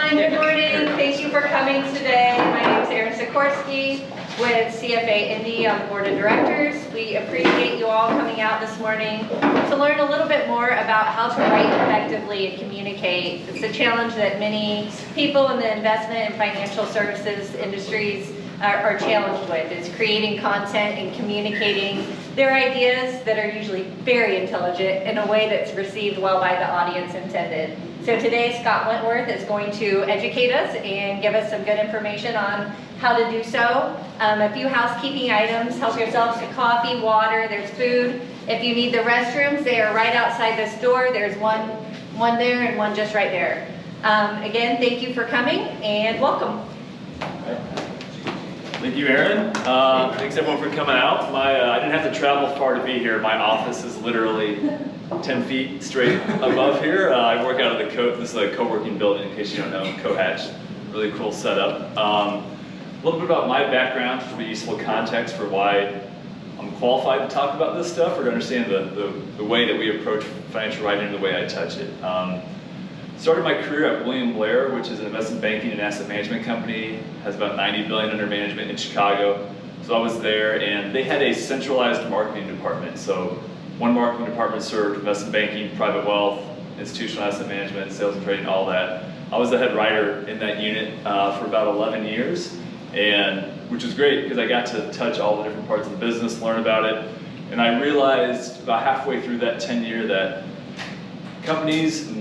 everyone. Good morning. Thank you for coming today. My name is Erin Sikorsky with CFA Indy on the board of directors. We appreciate you all coming out this morning to learn a little bit more about how to write effectively and communicate. It's a challenge that many people in the investment and financial services industries are challenged with. It's creating content and communicating their ideas that are usually very intelligent in a way that's received well by the audience intended. So today, Scott Wentworth is going to educate us and give us some good information on how to do so. A few housekeeping items: help yourselves to coffee, water, there's food. If you need the restrooms, they are right outside this door. There's one there and one just right there. Again, thank you for coming and welcome. Thank you, Erin. Thanks everyone for coming out. I didn't have to travel far to be here. My office is literally 10 feet straight above here. I work out of this is a co-working building, in case you don't know, Co-Hatch. Really cool setup. A little bit about my background, just to be useful context for why I'm qualified to talk about this stuff, or to understand the way that we approach financial writing and the way I touch it. Started my career at William Blair, which is an investment banking and asset management company, has about $90 billion under management in Chicago. So I was there, and they had a centralized marketing department. So one marketing department served investment banking, private wealth, institutional asset management, sales and trading, all that. I was the head writer in that unit for about 11 years, which was great because I got to touch all the different parts of the business, learn about it, and I realized about halfway through that tenure that companies,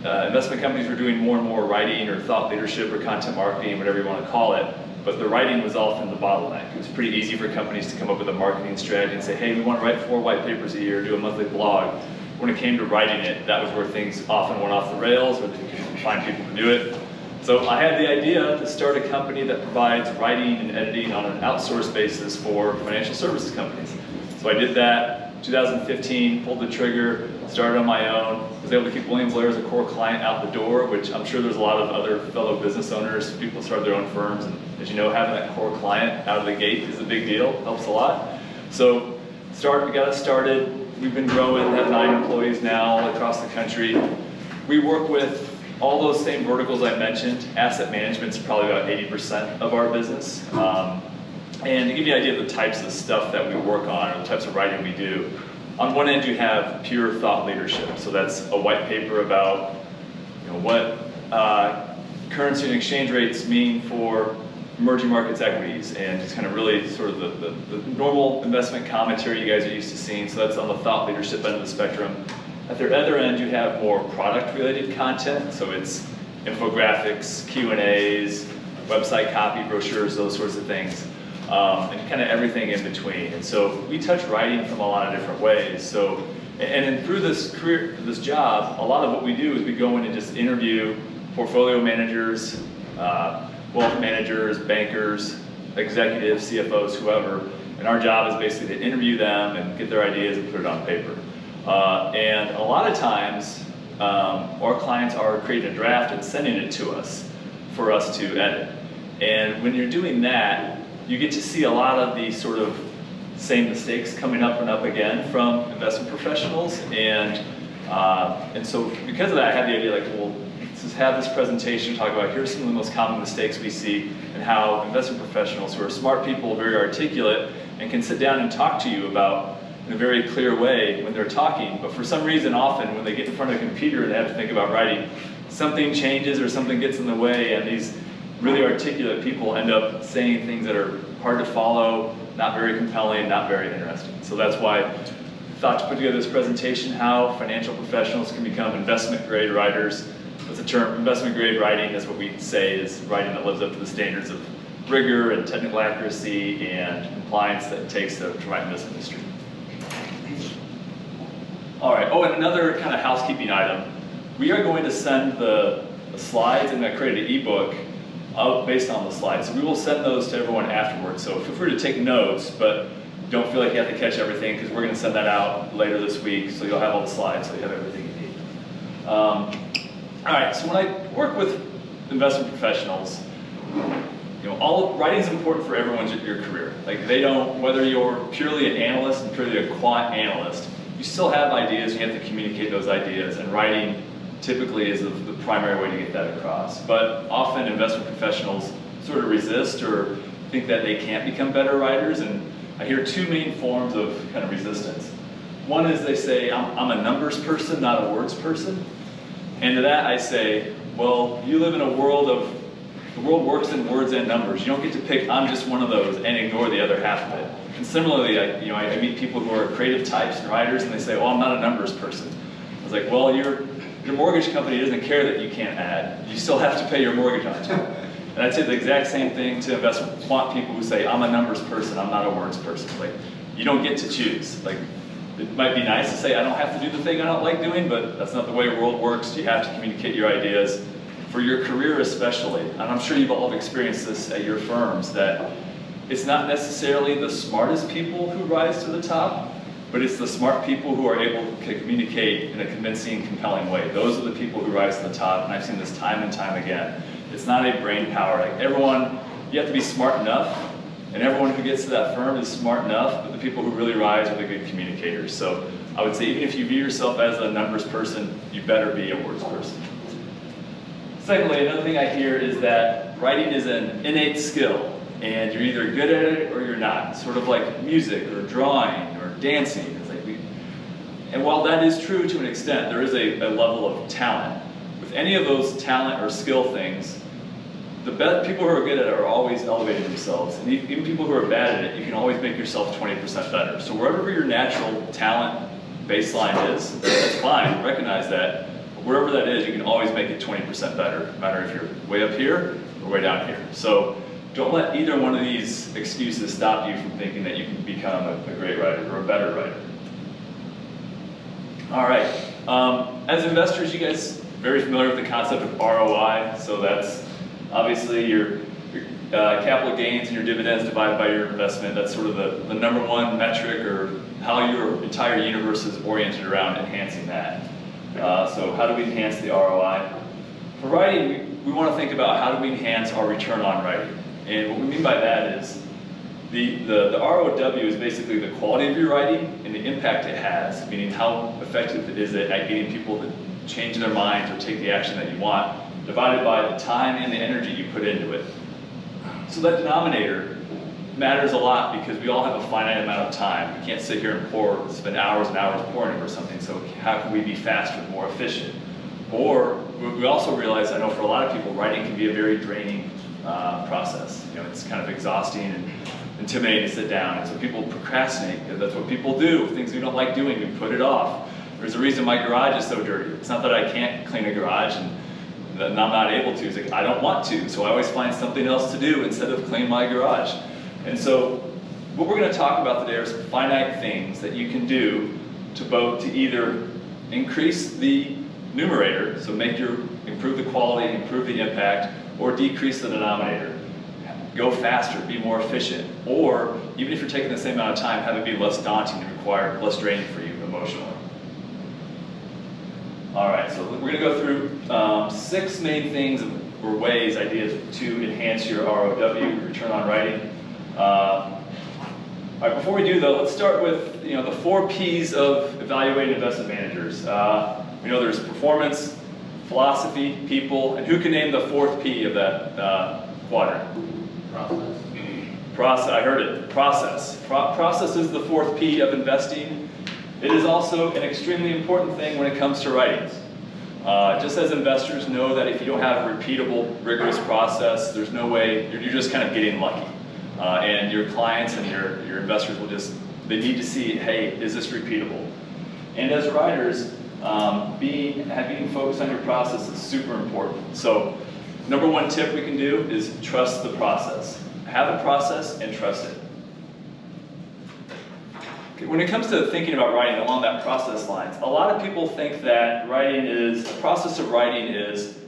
investment companies were doing more and more writing or thought leadership or content marketing, whatever you want to call it, but the writing was often the bottleneck. It was pretty easy for companies to come up with a marketing strategy and say, hey, we want to write 4 white papers a year, do a monthly blog. When it came to writing it, that was where things often went off the rails, or they couldn't find people to do it. So I had the idea to start a company that provides writing and editing on an outsourced basis for financial services companies. So I did that. 2015, pulled the trigger, started on my own, was able to keep William Blair as a core client out the door, which I'm sure there's a lot of other fellow business owners, people started their own firms, and as you know, having that core client out of the gate is a big deal, helps a lot. So we got us started, we've been growing, have 9 employees now across the country. We work with all those same verticals I mentioned. Asset management's probably about 80% of our business. And to give you an idea of the types of stuff that we work on, or the types of writing we do, on one end you have pure thought leadership. So that's a white paper about what currency and exchange rates mean for emerging markets equities, and just kind of really sort of the normal investment commentary you guys are used to seeing. So that's on the thought leadership end of the spectrum. At the other end you have more product related content. So it's infographics, Q&As, website copy, brochures, those sorts of things. And kind of everything in between. And so we touch writing from a lot of different ways. So, and through this career, this job, a lot of what we do is we go in and just interview portfolio managers, wealth managers, bankers, executives, CFOs, whoever. And our job is basically to interview them and get their ideas and put it on paper. And a lot of times, our clients are creating a draft and sending it to us for us to edit. And when you're doing that, you get to see a lot of the sort of same mistakes coming up and up again from investment professionals, and so because of that, I had the idea, like, well, let's just have this presentation, talk about here's some of the most common mistakes we see, and how investment professionals who are smart people, very articulate, and can sit down and talk to you about in a very clear way when they're talking, but for some reason often when they get in front of a computer and they have to think about writing, something changes or something gets in the way, and these really articulate people end up saying things that are hard to follow, not very compelling, not very interesting. So that's why I thought to put together this presentation, how financial professionals can become investment grade writers. That's a term. Investment grade writing is what we say is writing that lives up to the standards of rigor and technical accuracy and compliance that it takes to write in this industry. All right, oh, and another kind of housekeeping item. We are going to send the slides, and I created an ebook based on the slides. So we will send those to everyone afterwards. So feel free to take notes, but don't feel like you have to catch everything, because we're going to send that out later this week. So you'll have all the slides, so you have everything you need. All right, so when I work with investment professionals, writing is important for everyone's your career. Like whether you're purely an analyst and purely a quant analyst, you still have ideas, you have to communicate those ideas, and writing typically is the primary way to get that across. But often investment professionals sort of resist or think that they can't become better writers, and I hear two main forms of kind of resistance. One is they say, I'm a numbers person, not a words person. And to that I say, well, you live in a world of, the world works in words and numbers. You don't get to pick, I'm just one of those, and ignore the other half of it. And similarly, I meet people who are creative types and writers, and they say, well, I'm not a numbers person. I was like, well, your mortgage company doesn't care that you can't add. You still have to pay your mortgage on time. And I'd say the exact same thing to investment quant people who say, I'm a numbers person, I'm not a words person. Like, you don't get to choose. Like, it might be nice to say, I don't have to do the thing I don't like doing, but that's not the way the world works. You have to communicate your ideas. For your career especially, and I'm sure you've all experienced this at your firms, that it's not necessarily the smartest people who rise to the top, but it's the smart people who are able to communicate in a convincing, compelling way. Those are the people who rise to the top, and I've seen this time and time again. It's not a brain power. Like everyone, you have to be smart enough, and everyone who gets to that firm is smart enough, but the people who really rise are the good communicators. So I would say even if you view yourself as a numbers person, you better be a words person. Secondly, another thing I hear is that writing is an innate skill, and you're either good at it or you're not. Sort of like music or drawing or dancing. It's like and while that is true to an extent, there is a level of talent. With any of those talent or skill things, the people who are good at it are always elevating themselves. And even people who are bad at it, you can always make yourself 20% better. So wherever your natural talent baseline is, that's fine, recognize that. Wherever that is, you can always make it 20% better, no matter if you're way up here or way down here. So don't let either one of these excuses stop you from thinking that you can become a great writer or a better writer. All right, as investors, you guys are very familiar with the concept of ROI. So that's obviously your capital gains and your dividends divided by your investment. That's sort of the number one metric, or how your entire universe is oriented around enhancing that. So how do we enhance the ROI? For writing, we want to think about how do we enhance our return on writing. And what we mean by that is the ROW is basically the quality of your writing and the impact it has, meaning how effective is it at getting people to change their minds or take the action that you want, divided by the time and the energy you put into it. So that denominator matters a lot because we all have a finite amount of time. We can't sit here and spend hours and hours pouring over something, so how can we be faster, more efficient? Or we also realize, I know for a lot of people, writing can be a very draining process. It's kind of exhausting and intimidating to sit down, and so people procrastinate. That's what people do. Things we don't like doing, we put it off. There's a reason my garage is so dirty. It's not that I can't clean a garage and that I'm not able to. It's like I don't want to, so I always find something else to do instead of clean my garage. And so what we're going to talk about today are some finite things that you can do to either increase the numerator, so improve the quality, improve the impact, or decrease the denominator. Go faster, be more efficient, or even if you're taking the same amount of time, have it be less daunting and require less draining for you emotionally. All right, so we're going to go through 6 main things or ways, ideas to enhance your ROW, return on writing. All right, before we do though, let's start with the 4 P's of evaluating investment managers. We know there's performance, philosophy, people, and who can name the 4th P of that quadrant? Process. I heard it. Process. Process is the 4th P of investing. It is also an extremely important thing when it comes to writings. Just as investors know that if you don't have a repeatable, rigorous process, there's no way, you're just kind of getting lucky. And your clients and your investors they need to see, hey, is this repeatable? And as writers, being focused on your process is super important. So, number 1 tip we can do is trust the process. Have a process and trust it. Okay, when it comes to thinking about writing along that process lines, a lot of people think that the process of writing is,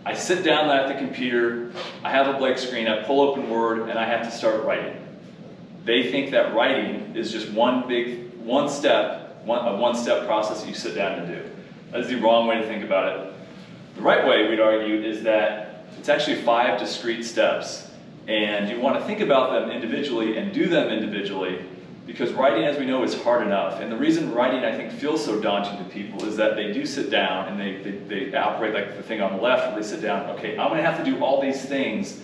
I sit down at the computer, I have a blank screen, I pull open Word, and I have to start writing. They think that writing is just a one-step process that you sit down to do. That is the wrong way to think about it. The right way, we'd argue, is that it's actually 5 discrete steps, and you want to think about them individually and do them individually, Because writing, as we know, is hard enough. And the reason writing, I think, feels so daunting to people is that they do sit down and they operate like the thing on the left, where they sit down, okay, I'm gonna have to do all these things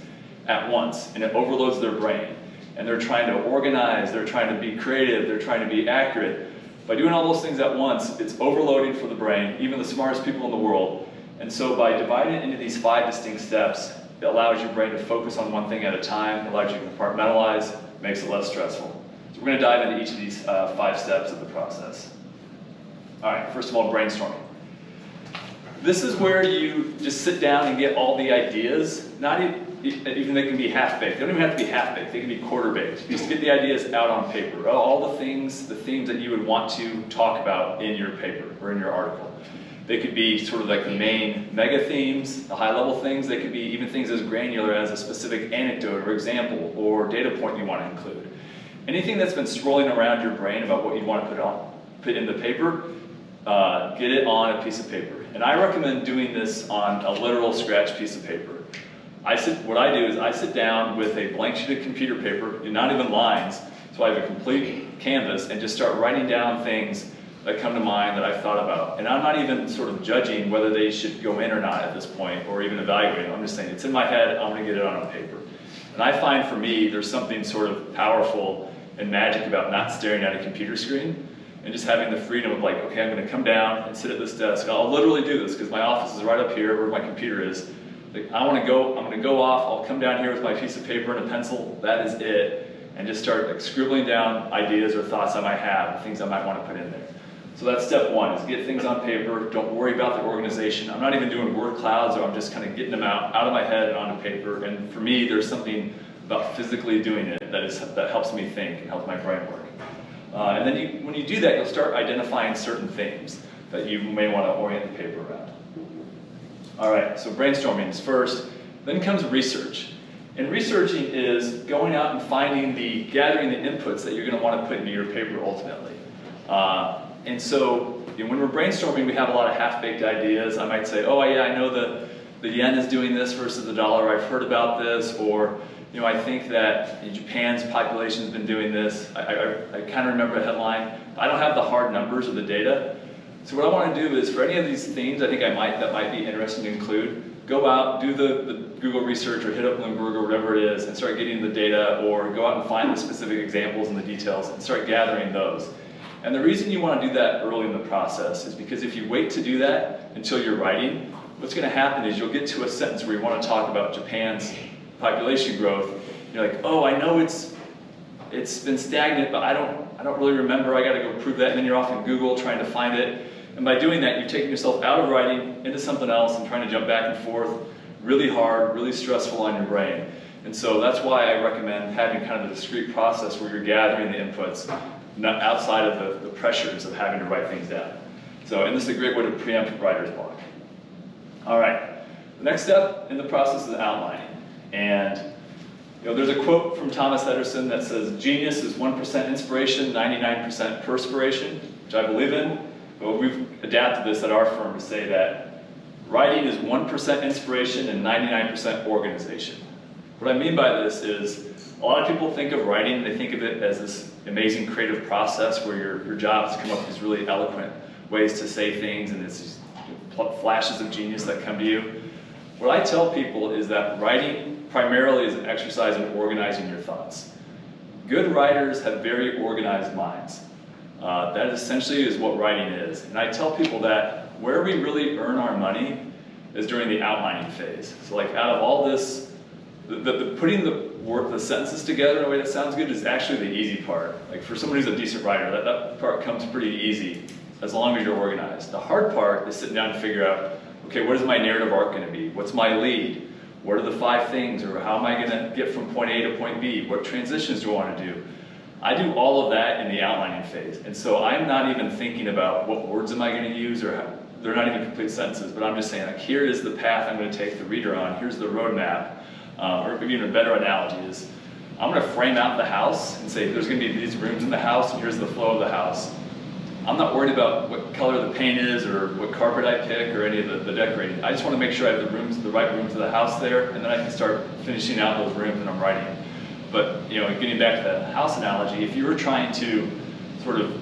at once, and it overloads their brain. And they're trying to organize, they're trying to be creative, they're trying to be accurate. By doing all those things at once, it's overloading for the brain, even the smartest people in the world. And so by dividing it into these 5 distinct steps, it allows your brain to focus on one thing at a time, allows you to compartmentalize, makes it less stressful. So we're going to dive into each of these 5 steps of the process. All right, first of all, brainstorming. This is where you just sit down and get all the ideas. Not even they can be half-baked. They don't even have to be half-baked. They can be quarter-baked. You just get the ideas out on paper. All the things, the themes that you would want to talk about in your paper or in your article. They could be sort of like the main mega themes, the high-level things. They could be even things as granular as a specific anecdote or example or data point you want to include. Anything that's been swirling around your brain about what you want to put in the paper, get it on a piece of paper. And I recommend doing this on a literal scratch piece of paper. What I do is I sit down with a blank sheet of computer paper, and not even lines, so I have a complete canvas, and just start writing down things that come to mind that I've thought about. And I'm not even sort of judging whether they should go in or not at this point, or even evaluating. I'm just saying, it's in my head, I'm gonna get it on a paper. And I find for me, there's something sort of powerful and magic about not staring at a computer screen, and just having the freedom of like, okay, I'm gonna come down and sit at this desk. I'll literally do this, because my office is right up here where my computer is. Like, I'm gonna go off, I'll come down here with my piece of paper and a pencil, that is it, and just start like scribbling down ideas or thoughts I might have, things I might wanna put in there. So that's step 1, is get things on paper, don't worry about the organization. I'm not even doing word clouds, or I'm just kind of getting them out of my head and onto paper. And for me, there's something about physically doing it that helps me think and helps my brain work. And then when you do that, you'll start identifying certain themes that you may want to orient the paper around. All right, so brainstorming is first. Then comes research. And researching is going out and gathering the inputs that you're going to want to put into your paper ultimately. And so when we're brainstorming, we have a lot of half-baked ideas. I might say, oh yeah, I know the yen is doing this versus the dollar. I've heard about this, or I think that Japan's population has been doing this. I kind of remember a headline. I don't have the hard numbers or the data. So what I want to do is, for any of these themes, I think that might be interesting to include, go out, do the Google research, or hit up Bloomberg or whatever it is, and start getting the data, or go out and find the specific examples and the details, and start gathering those. And the reason you want to do that early in the process is because if you wait to do that until you're writing, what's going to happen is you'll get to a sentence where you want to talk about Japan's population growth. You're like, oh, I know it's been stagnant, but I don't really remember. I got to go prove that. And then you're off in Google trying to find it. And by doing that, you're taking yourself out of writing into something else and trying to jump back and forth. Really hard, really stressful on your brain. And so that's why I recommend having kind of a discrete process where you're gathering the inputs, not outside of the pressures of having to write things down. And this is a great way to preempt writer's block. All right, the next step in the process is outlining. And there's a quote from Thomas Edison that says, genius is 1% inspiration, 99% perspiration, which I believe in. But we've adapted this at our firm to say that writing is 1% inspiration and 99% organization. What I mean by this is, a lot of people think of writing, and they think of it as this amazing creative process where your job is to come up with these really eloquent ways to say things, and it's these flashes of genius that come to you. What I tell people is that writing primarily is an exercise in organizing your thoughts. Good writers have very organized minds. That essentially is what writing is. And I tell people that where we really earn our money is during the outlining phase. So like out of all this, putting the sentences together in a way that sounds good is actually the easy part. Like for someone who's a decent writer, that part comes pretty easy as long as you're organized. The hard part is sitting down and figure out, okay, what is my narrative arc going to be? What's my lead? What are the 5 things? Or how am I going to get from point A to point B? What transitions do I want to do? I do all of that in the outlining phase. And so I'm not even thinking about what words am I going to use, or they're not even complete sentences, but I'm just saying, like, here is the path I'm going to take the reader on. Here's the roadmap. Or maybe even a better analogy is, I'm going to frame out the house and say there's going to be these rooms in the house, and here's the flow of the house. I'm not worried about what color the paint is or what carpet I pick or any of the decorating. I just want to make sure I have the right rooms of the house there, and then I can start finishing out those rooms and I'm writing. But getting back to the house analogy, if you were trying to sort of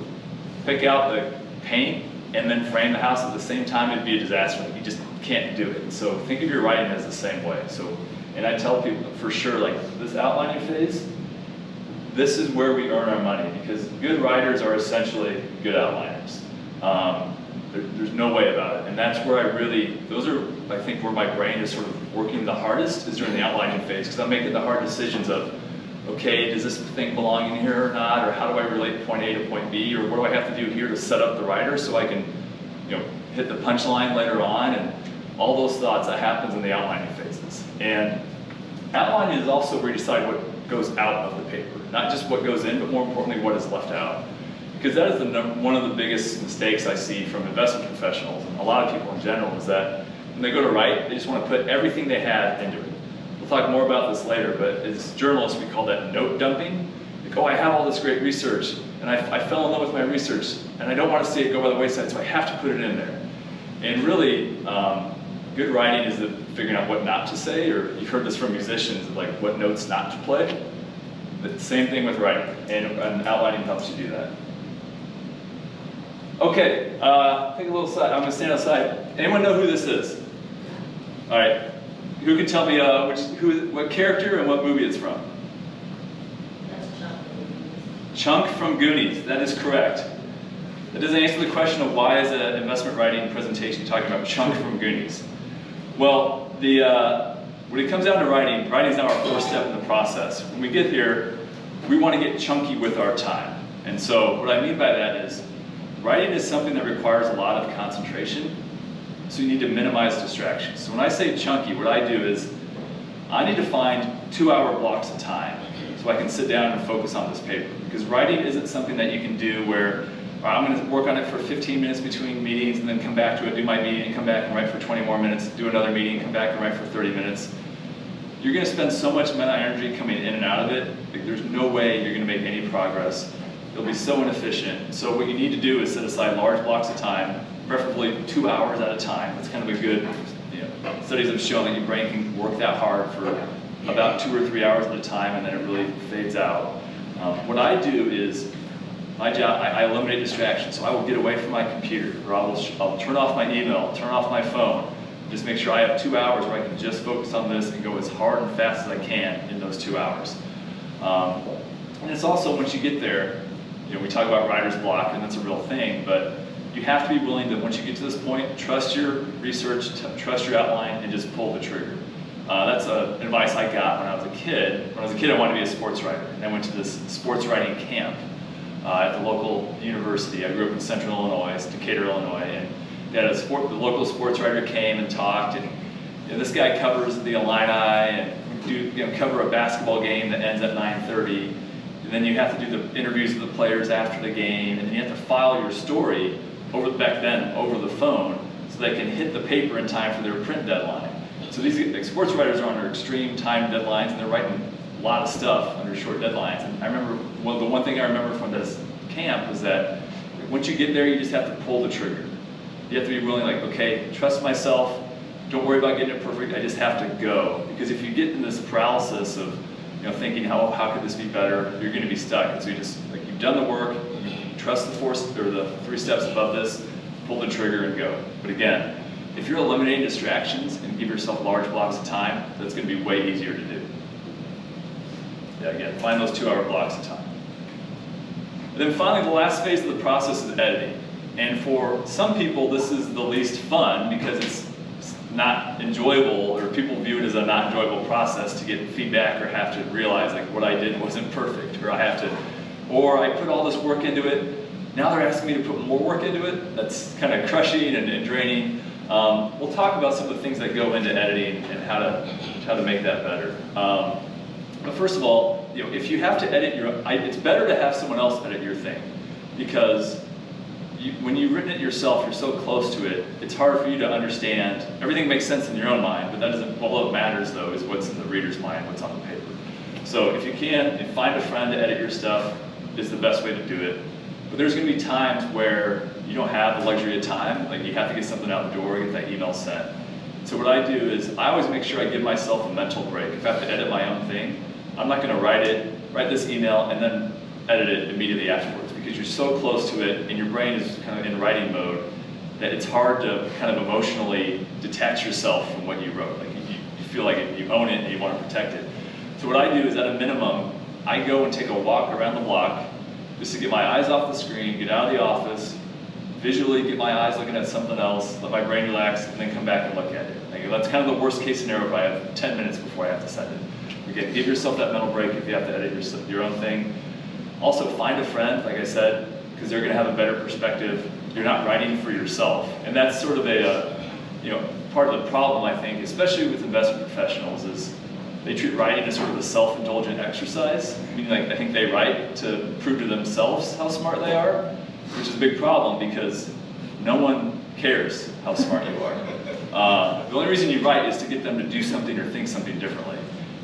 pick out the paint and then frame the house at the same time, it'd be a disaster. You just can't do it. So think of your writing as the same way. So, and I tell people for sure, like this outlining phase, this is where we earn our money, because good writers are essentially good outliners. There's no way about it. And that's where those are, I think, where my brain is sort of working the hardest, is during the outlining phase, because I'm making the hard decisions of, okay, does this thing belong in here or not, or how do I relate point A to point B, or what do I have to do here to set up the writer so I can, hit the punchline later on, and all those thoughts that happens in the outlining phases. And outlining is also where you decide what goes out of the paper, not just what goes in, but more importantly, what is left out. Because that is one of the biggest mistakes I see from investment professionals, and a lot of people in general, is that when they go to write, they just want to put everything they have into it. We'll talk more about this later, but as journalists, we call that note dumping. Like, oh, I have all this great research, and I fell in love with my research, and I don't want to see it go by the wayside, so I have to put it in there. And really, good writing is figuring out what not to say, or you've heard this from musicians, like what notes not to play. The same thing with writing, and outlining helps you do that. Okay, take a little side. I'm going to stand outside. Anyone know who this is? All right. Who can tell me what character and what movie it's from? That's Chunk from Goonies. That is correct. That doesn't answer the question of why is an investment writing presentation talking about Chunk from Goonies. Well, when it comes down to writing is now our fourth step in the process. When we get here, we want to get chunky with our time. And so what I mean by that is, writing is something that requires a lot of concentration, so you need to minimize distractions. So when I say chunky, what I do is, I need to find 2-hour blocks of time so I can sit down and focus on this paper. Because writing isn't something that you can do where I'm going to work on it for 15 minutes between meetings and then come back to it, do my meeting, and come back and write for 20 more minutes, do another meeting, come back and write for 30 minutes. You're going to spend so much mental energy coming in and out of it, like there's no way you're going to make any progress. It'll be so inefficient. So what you need to do is set aside large blocks of time, preferably 2 hours at a time. That's kind of a good, studies have shown that your brain can work that hard for about 2 or 3 hours at a time, and then it really fades out. What I do is, my job, I eliminate distractions. So I will get away from my computer, or I'll turn off my email, turn off my phone, just make sure I have 2 hours where I can just focus on this and go as hard and fast as I can in those 2 hours. And it's also, once you get there, we talk about writer's block, and that's a real thing, but you have to be willing to, once you get to this point, trust your research, trust your outline, and just pull the trigger. That's advice I got when I was a kid. When I was a kid, I wanted to be a sports writer, and I went to this sports writing camp at the local university. I grew up in Central Illinois, Decatur, Illinois, and the local sports writer came and talked, and this guy covers the Illini, and cover a basketball game that ends at 9:30. And then you have to do the interviews with the players after the game, and then you have to file your story back then over the phone so they can hit the paper in time for their print deadline. So these sports writers are under extreme time deadlines, and they're writing a lot of stuff under short deadlines. And I remember, the one thing I remember from this camp was that once you get there, you just have to pull the trigger. You have to be willing, like, okay, trust myself, don't worry about getting it perfect, I just have to go. Because if you get in this paralysis of thinking, how could this be better, you're going to be stuck. And so you've done the work, you trust the 3 steps above this, pull the trigger and go. But again, if you're eliminating distractions and give yourself large blocks of time, that's going to be way easier to do. Yeah, again, find those 2-hour blocks of time. And then finally, the last phase of the process is editing. And for some people, this is the least fun because it's not enjoyable, or people view it as a not enjoyable process to get feedback or have to realize like what I did wasn't perfect, or I put all this work into it, now they're asking me to put more work into it. That's kind of crushing and draining. We'll talk about some of the things that go into editing and how to make that better. But first of all, if you have to edit it's better to have someone else edit your thing, because when you've written it yourself, you're so close to it, it's hard for you to understand. Everything makes sense in your own mind, but that doesn't, all that matters though is what's in the reader's mind, what's on the paper. So if you can, find a friend to edit your stuff is the best way to do it. But there's going to be times where you don't have the luxury of time, like you have to get something out the door, get that email sent. So what I do is I always make sure I give myself a mental break. If I have to edit my own thing, I'm not gonna write this email and then edit it immediately afterwards, because you're so close to it and your brain is kind of in writing mode that it's hard to kind of emotionally detach yourself from what you wrote. Like you feel like you own it and you want to protect it. So what I do is, at a minimum, I go and take a walk around the block just to get my eyes off the screen, get out of the office, visually get my eyes looking at something else, let my brain relax, and then come back and look at it. Like, that's kind of the worst case scenario if I have 10 minutes before I have to send it. Again, give yourself that mental break if you have to edit your own thing. Also, find a friend, like I said, because they're going to have a better perspective. You're not writing for yourself. And that's sort of part of the problem, I think, especially with investment professionals, is they treat writing as sort of a self-indulgent exercise. Meaning, like, I think they write to prove to themselves how smart they are, which is a big problem because no one cares how smart you are. The only reason you write is to get them to do something or think something differently.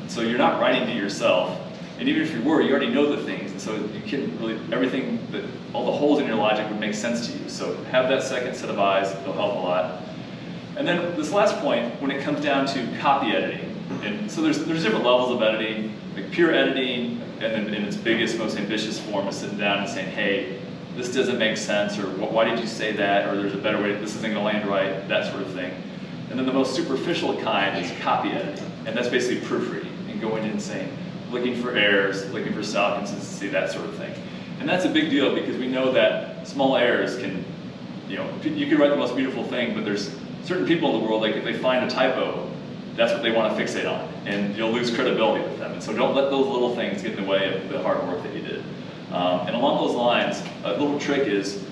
So you're not writing to yourself. And even if you were, you already know the things, and so you can really, all the holes in your logic would make sense to you. So have that second set of eyes, it'll help a lot. And then this last point, when it comes down to copy editing, and so there's different levels of editing, like pure editing, and then in its biggest, most ambitious form is sitting down and saying, hey, this doesn't make sense, or why did you say that, or there's a better way, this isn't gonna land right, that sort of thing. And then the most superficial kind is copy editing, and that's basically proofreading, and going in and saying, looking for errors, looking for style consistency, that sort of thing. And that's a big deal because we know that small errors can, you can write the most beautiful thing, but there's certain people in the world, like if they find a typo, that's what they want to fixate on, and you'll lose credibility with them. And so don't let those little things get in the way of the hard work that you did. And along those lines, a little trick is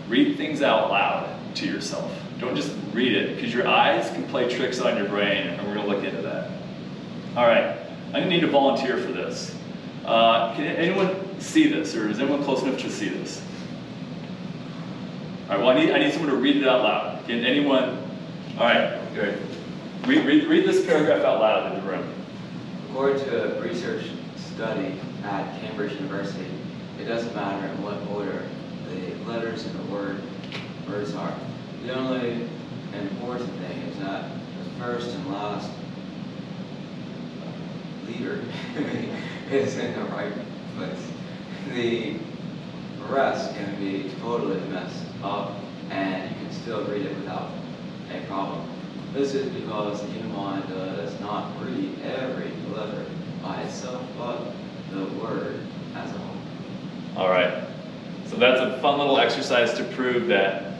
read things out loud to yourself. Don't just read it, because your eyes can play tricks on your brain, and we're going to look into that. All right. I'm going to need a volunteer for this. Can anyone see this, or is anyone close enough to see this? All right, well, I need someone to read it out loud. Can anyone? All right, good. Read this paragraph out loud in the room. According to a research study at Cambridge University, it doesn't matter in what order the letters in the words are. The only important thing is that the first and last leader is in the right place. The rest can be totally messed up, and you can still read it without a problem. This is because the human mind does not read every letter by itself, but the word as a whole. All right. So that's a fun little exercise to prove that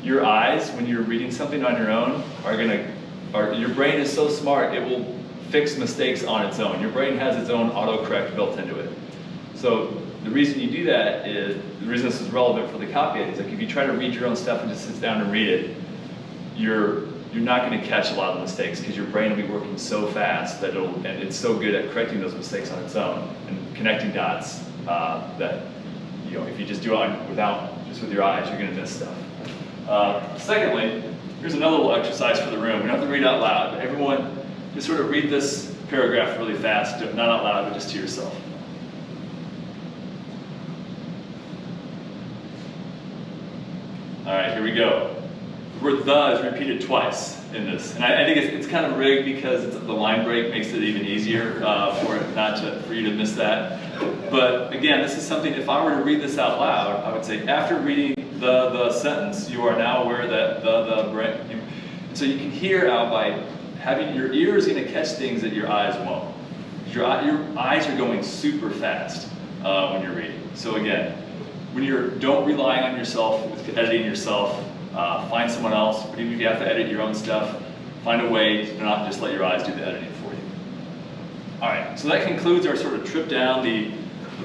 your eyes, when you're reading something on your own, your brain is so smart, it will fix mistakes on its own. Your brain has its own autocorrect built into it. So the reason you do that is, the reason this is relevant for the copy editing is, like, if you try to read your own stuff and just sit down and read it, you're not going to catch a lot of the mistakes, because your brain will be working so fast that and it's so good at correcting those mistakes on its own and connecting dots that, if you just do it just with your eyes, you're going to miss stuff. Secondly, here's another little exercise for the room. We don't have to read out loud, but everyone just sort of read this paragraph really fast, not out loud, but just to yourself. All right, here we go. The word "the" is repeated twice in this, and I think it's kind of rigged because the line break makes it even easier for you to miss that. But again, this is something, if I were to read this out loud, I would say, after reading the sentence, you are now aware that so you can hear out by having your ears going to catch things that your eyes won't. Your eyes are going super fast when you're reading. So again, don't rely on yourself with editing yourself. Find someone else, but even if you have to edit your own stuff, find a way to not just let your eyes do the editing for you. All right, so that concludes our sort of trip down the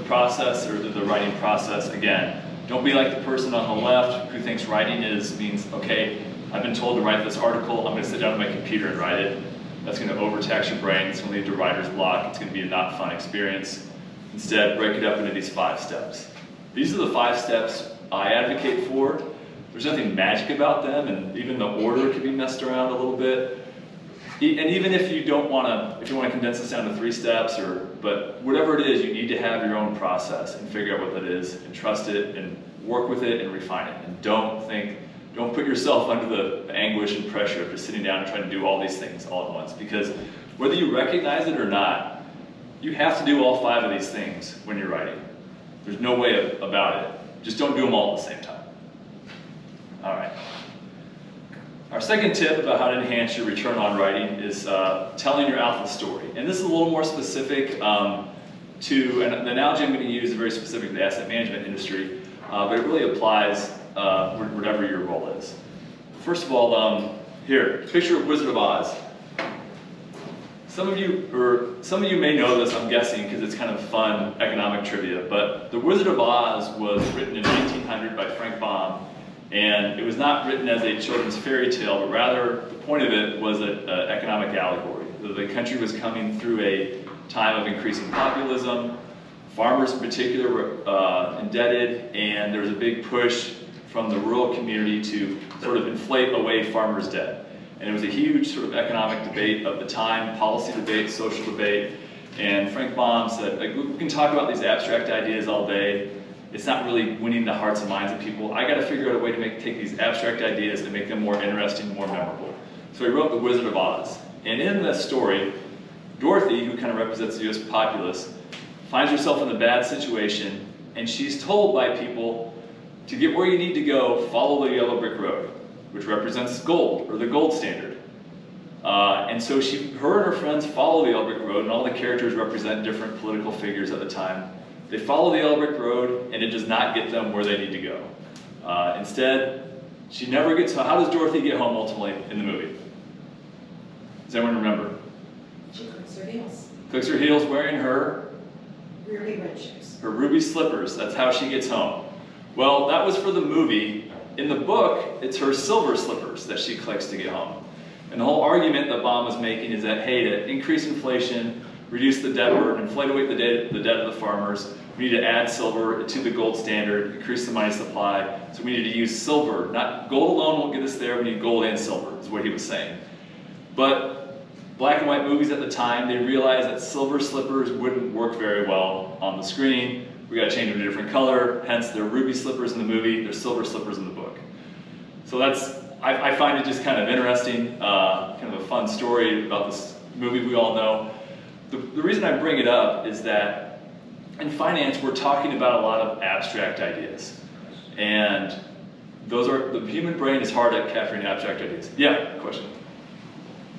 process, or the writing process. Again, don't be like the person on the left who thinks writing means, okay, I've been told to write this article, I'm going to sit down on my computer and write it. That's going to overtax your brain, it's going to lead to writer's block, it's going to be a not fun experience. Instead, break it up into these 5 steps. These are the 5 steps I advocate for. There's nothing magic about them, and even the order can be messed around a little bit. And even if you want to condense this down to 3 steps, but whatever it is, you need to have your own process and figure out what that is, and trust it, and work with it, and refine it. And don't put yourself under the anguish and pressure of just sitting down and trying to do all these things all at once, because whether you recognize it or not, You have to do all 5 of these things when you're writing. There's no way about it. Just don't do them all at the same time. All right. Our second tip about how to enhance your return on writing is telling your alpha story. And this is a little more specific to, and the analogy I'm going to use is very specific to the asset management industry, but it really applies whatever your role is. First of all, here, picture of Wizard of Oz. Some of you may know this, I'm guessing, because it's kind of fun economic trivia, but The Wizard of Oz was written in 1900 by Frank Baum, and it was not written as a children's fairy tale, but rather the point of it was an economic allegory. The country was coming through a time of increasing populism. Farmers in particular were indebted, and there was a big push from the rural community to sort of inflate away farmers' debt. And it was a huge sort of economic debate of the time, policy debate, social debate. And Frank Baum said, like, we can talk about these abstract ideas all day. It's not really winning the hearts and minds of people. I got to figure out a way to take these abstract ideas and make them more interesting, more memorable. So he wrote The Wizard of Oz. And in this story, Dorothy, who kind of represents the US populace, finds herself in a bad situation, and she's told by people to get where you need to go, follow the yellow brick road, which represents gold, or the gold standard. And so her and her friends follow the yellow brick road, and all the characters represent different political figures at the time. They follow the yellow brick road, and it does not get them where they need to go. Instead, she never gets home. How does Dorothy get home ultimately in the movie? Does anyone remember? She clicks her heels. Clicks her heels wearing her? Ruby red shoes. Her ruby slippers. That's how she gets home. Well, that was for the movie. In the book, it's her silver slippers that she clicks to get home. And the whole argument that Baum was making is that, hey, to increase inflation, reduce the debt burden, inflate away the debt of the farmers, we need to add silver to the gold standard, increase the money supply. So we need to use silver. Not gold alone won't get us there, we need gold and silver, is what he was saying. But black and white movies at the time, they realized that silver slippers wouldn't work very well on the screen. We got to change them to a different color, hence they're ruby slippers in the movie, they're silver slippers in the book. So I find it just kind of interesting, kind of a fun story about this movie we all know. The reason I bring it up is that in finance, we're talking about a lot of abstract ideas. And the human brain is hard at capturing abstract ideas. Yeah, question?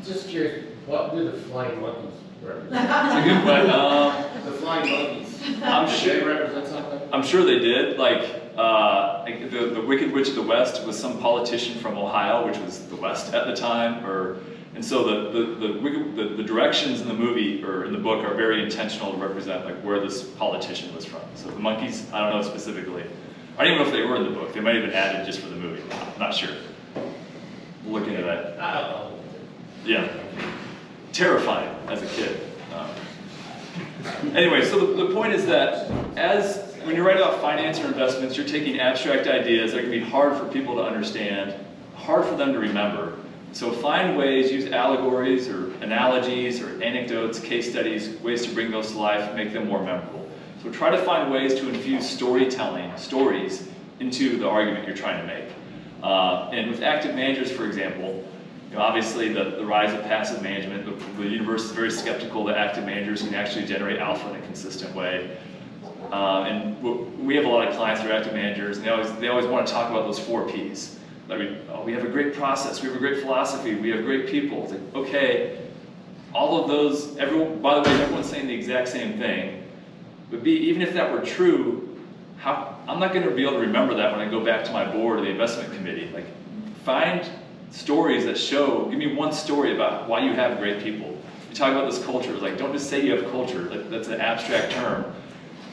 Just curious, what do the flying monkeys represent? It's a good question. The flying monkeys. I'm Did sure. they represent something? I'm sure they did. Like the Wicked Witch of the West was some politician from Ohio, which was the West at the time, and so the directions in the movie or in the book are very intentional to represent like where this politician was from. So the monkeys, I don't know specifically. I don't even know if they were in the book. They might have been added just for the movie. I'm not sure. Looking at that. I don't know. Yeah. Terrifying as a kid. Anyway, so the point is that when you're writing about finance or investments, you're taking abstract ideas that can be hard for people to understand, hard for them to remember. So find ways, use allegories or analogies or anecdotes, case studies, ways to bring those to life, make them more memorable. So try to find ways to infuse storytelling, stories, into the argument you're trying to make. And with active managers, for example, obviously the rise of passive management, the universe is very skeptical that active managers can actually generate alpha in a consistent way. And we have a lot of clients that are active managers, and they always want to talk about those 4 Ps. Like we have a great process, we have a great philosophy, we have great people. It's like, okay, all of those, by the way, everyone's saying the exact same thing. But even if that were true, I'm not going to be able to remember that when I go back to my board or the investment committee. Like, find stories that give me one story about why you have great people. You talk about this culture, it's like, don't just say you have culture, that's an abstract term.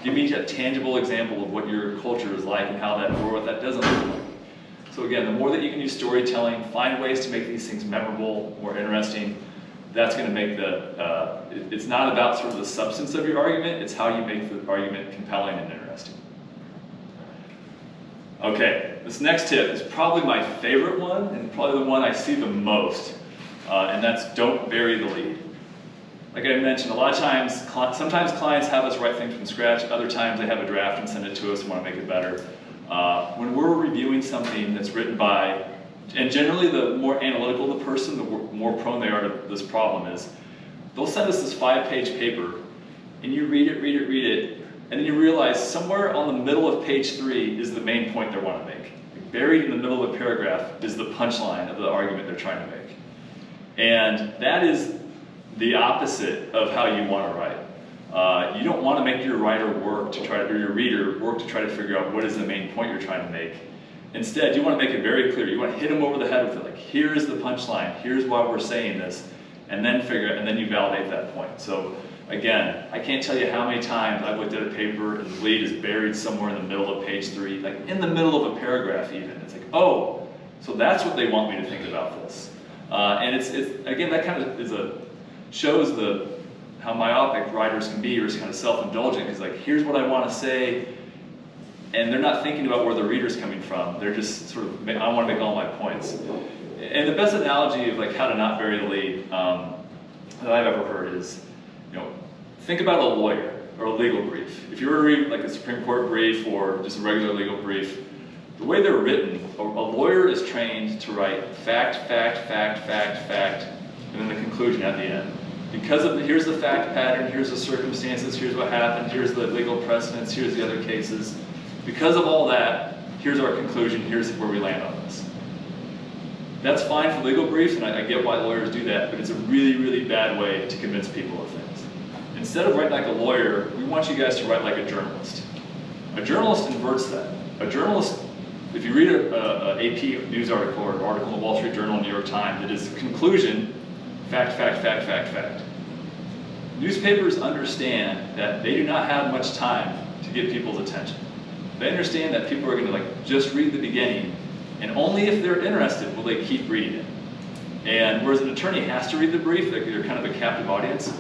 Give me a tangible example of what your culture is like and or what that doesn't look like. So again, the more that you can use storytelling, find ways to make these things memorable, more interesting, that's going to make it's not about sort of the substance of your argument, it's how you make the argument compelling and interesting. Okay, this next tip is probably my favorite one, and probably the one I see the most, and that's don't bury the lead. Like I mentioned, a lot of times, sometimes clients have us write things from scratch, other times they have a draft and send it to us and want to make it better. When we're reviewing something that's written by, and generally the more analytical the person, the more prone they are to this problem is, they'll send us this 5-page paper, and you read it, and then you realize somewhere on the middle of page 3 is the main point they want to make. Buried in the middle of a paragraph is the punchline of the argument they're trying to make. And that is the opposite of how you want to write. You don't want to make your writer work to try to, or your reader work to try to figure out what is the main point you're trying to make. Instead, you want to make it very clear. You want to hit them over the head with it, like, here's the punchline, here's why we're saying this, and then and then you validate that point. So again, I can't tell you how many times I've looked at a paper and the lead is buried somewhere in the middle of page 3, like in the middle of a paragraph even. It's like, oh, so that's what they want me to think about this. And it's again, that kind of shows how myopic writers can be, or is kind of self-indulgent, because like, here's what I want to say, and they're not thinking about where the reader's coming from. They're just sort of, I want to make all my points. And the best analogy of like how to not bury the lead that I've ever heard is, think about a lawyer or a legal brief. If you were to read like a Supreme Court brief or just a regular legal brief, the way they're written, a lawyer is trained to write fact, fact, fact, fact, fact, and then the conclusion at the end. Because of here's the fact pattern, here's the circumstances, here's what happened, here's the legal precedents, here's the other cases. Because of all that, here's our conclusion, here's where we land on this. That's fine for legal briefs, and I get why lawyers do that, but it's a really, really bad way to convince people of things. Instead of writing like a lawyer, we want you guys to write like a journalist. A journalist inverts that. A journalist, if you read an AP news article or an article in the Wall Street Journal, New York Times, it is conclusion, fact, fact, fact, fact, fact. Newspapers understand that they do not have much time to get people's attention. They understand that people are going to like just read the beginning, and only if they're interested will they keep reading it. And whereas an attorney has to read the brief, they're kind of a captive audience,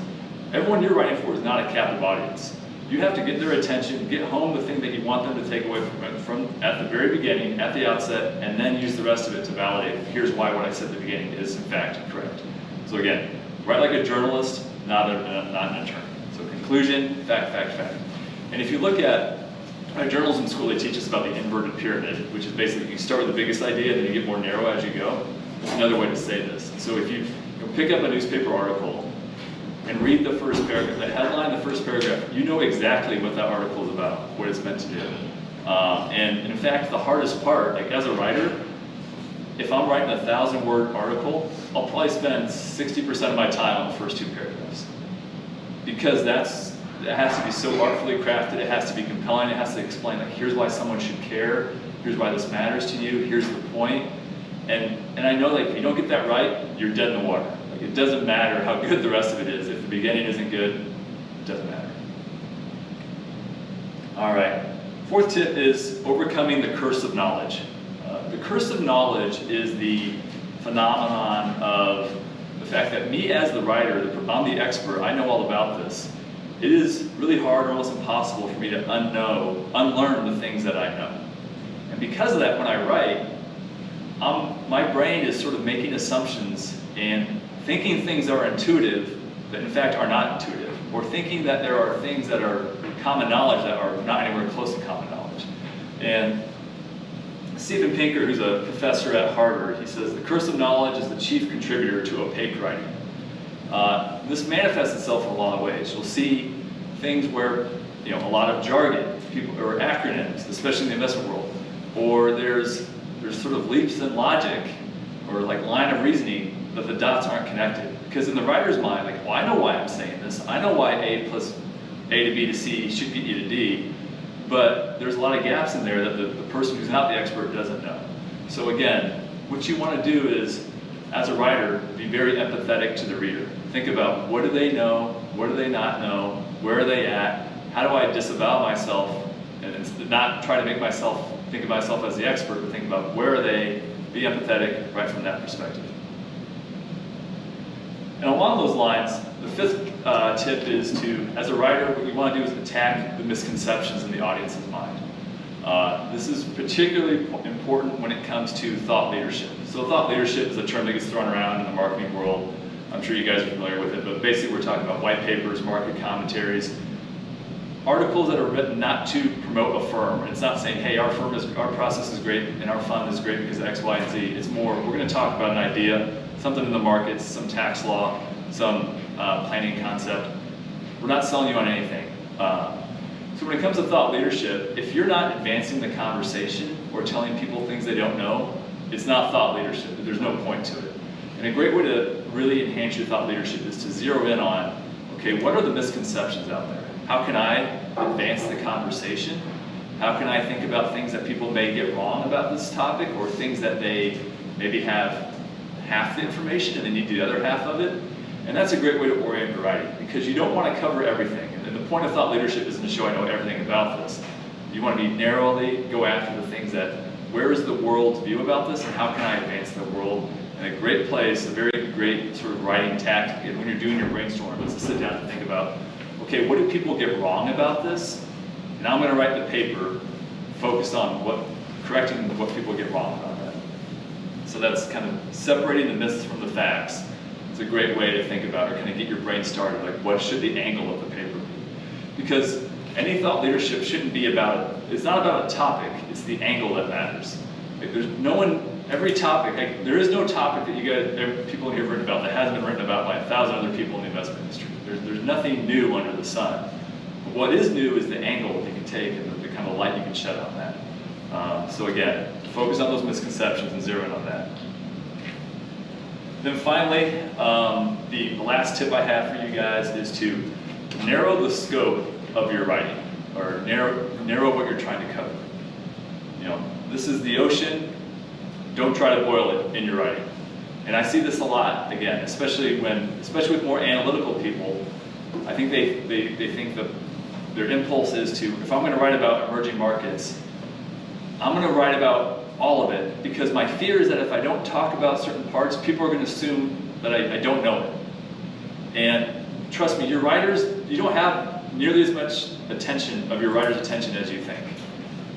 everyone you're writing for is not a captive audience. You have to get their attention, get home the thing that you want them to take away from at the very beginning, at the outset, and then use the rest of it to validate, here's why what I said at the beginning is in fact correct. So again, write like a journalist, not an attorney. So conclusion, fact, fact, fact. And if you look at journalism school, they teach us about the inverted pyramid, which is basically you start with the biggest idea, then you get more narrow as you go. That's another way to say this. So if you pick up a newspaper article and read the first paragraph, the headline, the first paragraph, you know exactly what that article is about, what it's meant to do. And in fact, the hardest part, like as a writer, if I'm writing a 1,000-word article, I'll probably spend 60% of my time on the first 2 paragraphs. Because it has to be so artfully crafted, it has to be compelling, it has to explain, like, here's why someone should care, here's why this matters to you, here's the point. And I know, like, if you don't get that right, you're dead in the water. Like, it doesn't matter how good the rest of it is. If the beginning isn't good, it doesn't matter. All right. 4th tip is overcoming the curse of knowledge. The curse of knowledge is the phenomenon of the fact that me as the writer, I'm the expert, I know all about this. It is really hard or almost impossible for me to unlearn the things that I know. And because of that, when I write, my brain is sort of making assumptions and thinking things are intuitive that in fact are not intuitive, or thinking that there are things that are common knowledge that are not anywhere close to common knowledge. And Steven Pinker, who's a professor at Harvard, he says, the curse of knowledge is the chief contributor to opaque writing. This manifests itself in a lot of ways. You'll see things where, a lot of jargon, or acronyms, especially in the investment world, or there's sort of leaps in logic, or like line of reasoning, that the dots aren't connected. Because in the writer's mind, like, well, I know why I'm saying this. I know why A plus A to B to C should get you to D. But there's a lot of gaps in there that the person who's not the expert doesn't know. So again, what you want to do is, as a writer, be very empathetic to the reader. Think about, what do they know? What do they not know? Where are they at? How do I disavow myself? And not try to think of myself as the expert, but think about where are they? Be empathetic right from that perspective. And along those lines, the 5th tip is to, as a writer, what you want to do is attack the misconceptions in the audience's mind. This is particularly important when it comes to thought leadership. So thought leadership is a term that gets thrown around in the marketing world. I'm sure you guys are familiar with it, but basically we're talking about white papers, market commentaries, articles that are written not to promote a firm. It's not saying, hey, our process is great and our fund is great because of X, Y, and Z. It's more, we're going to talk about an idea, something in the markets, some tax law, some planning concept. We're not selling you on anything. So when it comes to thought leadership, if you're not advancing the conversation or telling people things they don't know, it's not thought leadership. There's no point to it. And a great way to really enhance your thought leadership is to zero in on, okay, what are the misconceptions out there? How can I advance the conversation? How can I think about things that people may get wrong about this topic, or things that they maybe have half the information and they need the other half of it? And that's a great way to orient your writing, because you don't want to cover everything. And the point of thought leadership isn't to show I know everything about this. You want to be narrowly go after the things that, where is the world's view about this, and how can I advance the world? And a great place, a very great sort of writing tactic, and when you're doing your brainstorm, is to sit down and think about, okay, what do people get wrong about this? And I'm going to write the paper focused on correcting what people get wrong about that. So that's kind of separating the myths from the facts. It's a great way to think about, or kind of get your brain started, like what should the angle of the paper be? Because any thought leadership shouldn't be about, it's not about a topic, it's the angle that matters. Like there's no one, every topic, like there is no topic that you guys, people in here have written about that hasn't been written about by 1,000 other people in the investment industry. There's nothing new under the sun. But what is new is the angle that you can take and the kind of light you can shed on that. So again, focus on those misconceptions and zero in on that. Then finally, the last tip I have for you guys is to narrow the scope of your writing, or narrow what you're trying to cover. You know, this is the ocean. Don't try to boil it in your writing. And I see this a lot, again, especially with more analytical people. I think they think that their impulse is to, if I'm going to write about emerging markets, I'm going to write about all of it, because my fear is that if I don't talk about certain parts, people are going to assume that I don't know it. And trust me, your writers, you don't have nearly as much attention of your writer's attention as you think.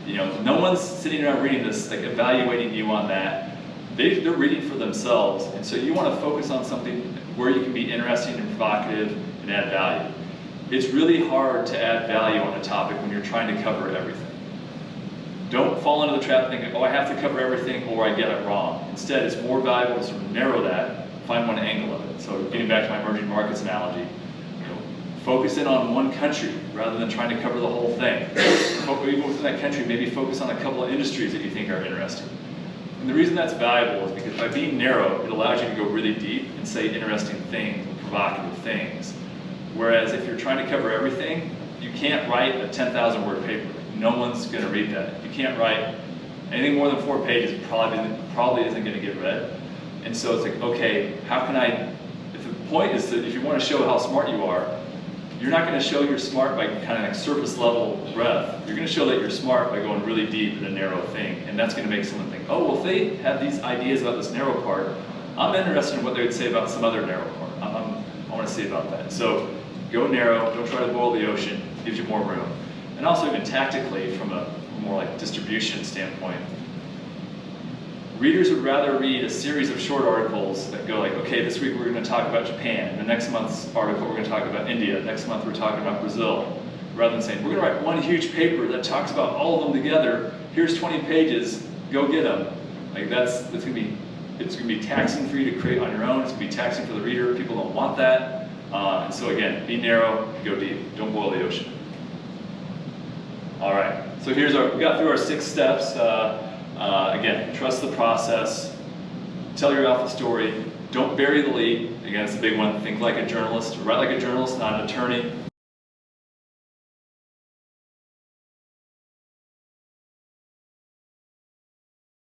You know, no one's sitting around reading this, like evaluating you on that. They're reading for themselves, and so you want to focus on something where you can be interesting and provocative and add value. It's really hard to add value on a topic when you're trying to cover everything. Don't fall into the trap thinking, oh, I have to cover everything or I get it wrong. Instead, it's more valuable to sort of narrow that, find one angle of it. So getting back to my emerging markets analogy, focus in on one country rather than trying to cover the whole thing. Even within that country, maybe focus on a couple of industries that you think are interesting. And the reason that's valuable is because by being narrow, it allows you to go really deep and say interesting things, provocative things. Whereas if you're trying to cover everything, you can't write a 10,000 word paper. No one's going to read that. You can't write anything more than 4 pages, probably isn't going to get read. And so it's like, okay, how can I, if the point is that if you want to show how smart you are, you're not going to show you're smart by kind of like surface level breadth. You're going to show that you're smart by going really deep in a narrow thing. And that's going to make someone think, oh, well, if they have these ideas about this narrow part, I'm interested in what they would say about some other narrow part. I want to see about that. So go narrow, don't try to boil the ocean, gives you more room. And also even tactically, from a more like distribution standpoint, readers would rather read a series of short articles that go like, okay, this week we're going to talk about Japan, the next month's article we're going to talk about India, next month we're talking about Brazil, rather than saying, we're going to write one huge paper that talks about all of them together, here's 20 pages, go get them. Like it's going to be taxing for you to create on your own, it's going to be taxing for the reader, people don't want that. And so again, be narrow, go deep, don't boil the ocean. All right, so we got through our 6 steps. Again, trust the process, tell your alpha story, don't bury the lead. Again, it's a big one. Think like a journalist, write like a journalist, not an attorney.